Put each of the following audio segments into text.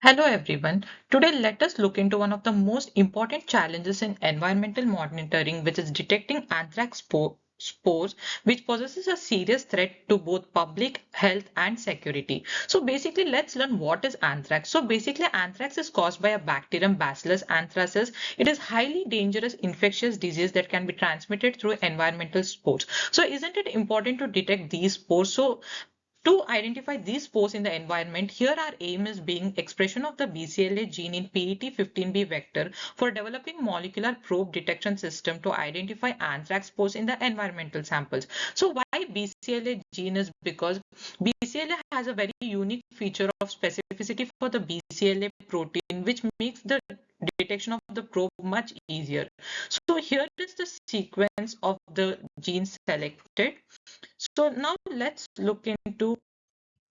Hello everyone. Today let us look into one of the most important challenges in environmental monitoring, which is detecting anthrax spores, which possesses a serious threat to both public health and security. So basically let's learn what is anthrax. So basically anthrax is caused by a bacterium Bacillus anthracis. It is highly dangerous infectious disease that can be transmitted through environmental spores. So isn't it important to detect these spores? So to identify these spores in the environment, here our aim is being expression of the bclA gene in pET15B vector for developing molecular probe detection system to identify anthrax spores in the environmental samples. So why bclA gene is because bclA has a very unique feature of specificity for the bclA protein, which makes the detection of the probe much easier. So here is the sequence of the genes selected. So now let's look into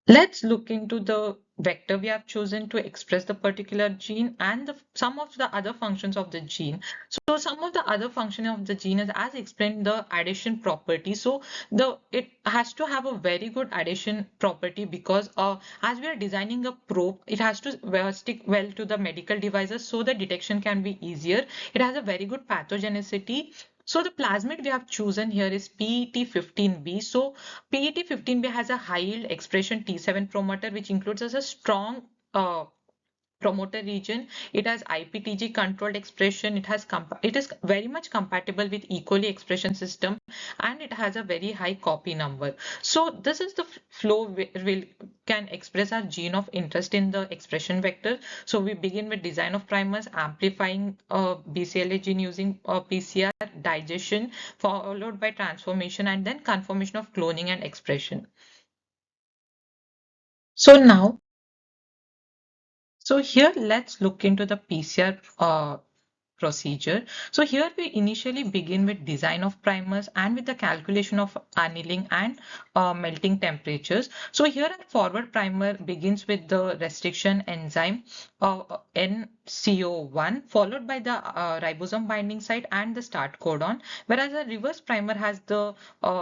the vector we have chosen to express the particular gene and some of the other functions of the gene. So some of the other function of the gene is as explained the addition property. So the it has to have a very good addition property because as we are designing a probe, it has to stick well to the medical devices so the detection can be easier. It has a very good pathogenicity. So the plasmid we have chosen here is pET15B. So pET15B has a high yield expression T7 promoter, which includes as a strong promoter region. It has IPTG controlled expression. It is very much compatible with E. coli expression system, and it has a very high copy number. So this is the flow we can express our gene of interest in the expression vector. So we begin with design of primers, amplifying bclA gene using PCR, digestion, followed by transformation, and then conformation of cloning and expression. So now So here let's look into the PCR procedure. So here we initially begin with design of primers and with the calculation of annealing and melting temperatures. So here our forward primer begins with the restriction enzyme NCO1 followed by the ribosome binding site and the start codon, whereas a reverse primer has the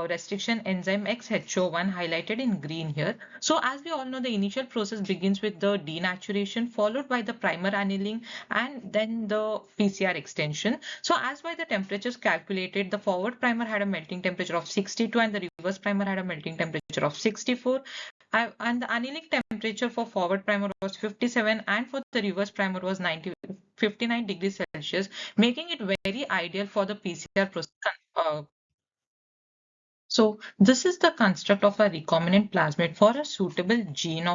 restriction enzyme XHO1 highlighted in green here. So as we all know, the initial process begins with the denaturation followed by the primer annealing and then the PCR extension. So as by the temperatures calculated, the forward primer had a melting temperature of 62 and the reverse primer had a melting temperature of 64. And the annealing temperature for forward primer was 57 and for the reverse primer was 59 degrees Celsius, making it very ideal for the PCR process. So this is the construct of a recombinant plasmid for a suitable gene.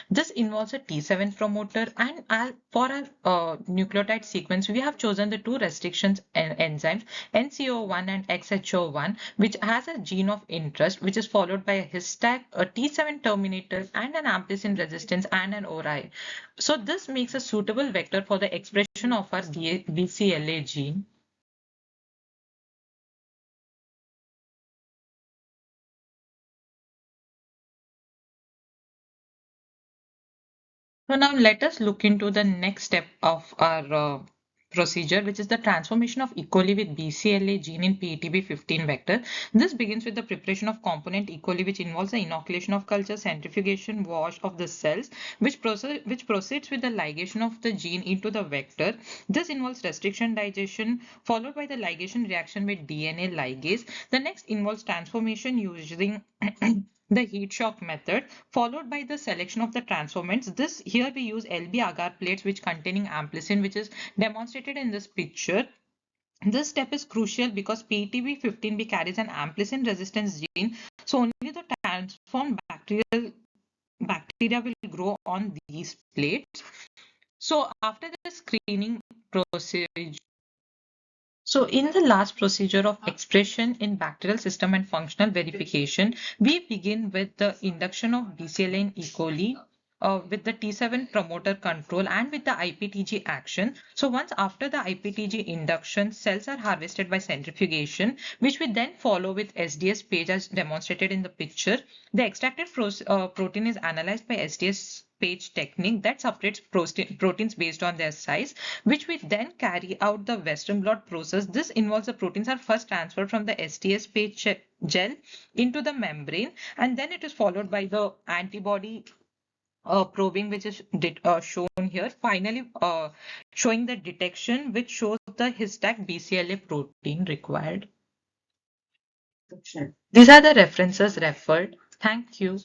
This involves a T7 promoter and for our nucleotide sequence, we have chosen the two restrictions enzymes NCO1 and XHO1, which has a gene of interest, which is followed by a histag, a T7 terminator, and an amplicin resistance and an ORI. So this makes a suitable vector for the expression of our bclA gene. So now let us look into the next step of our procedure, which is the transformation of E. coli with bclA gene in PETB15 vector. This begins with the preparation of component E. coli, which involves the inoculation of culture, centrifugation, wash of the cells, which proceeds with the ligation of the gene into the vector. This involves restriction digestion, followed by the ligation reaction with DNA ligase. The next involves transformation using the heat shock method, followed by the selection of the transformants. This here we use LB agar plates which containing amplicin, which is demonstrated in this picture. This step is crucial because PTB15B carries an amplicin resistance gene, so only the transformed bacteria will grow on these plates. So after the screening procedure, so in the last procedure of expression in bacterial system and functional verification, we begin with the induction of bclA in E. coli with the T7 promoter control and with the IPTG action. So once after the IPTG induction, cells are harvested by centrifugation, which we then follow with SDS page as demonstrated in the picture. The extracted protein is analyzed by SDS page technique that separates proteins based on their size, which we then carry out the Western blot process. This involves the proteins are first transferred from the STS gel into the membrane, and then it is followed by the antibody probing which is shown here, finally showing the detection which shows the histac bclA protein required. These are the references referred. Thank you.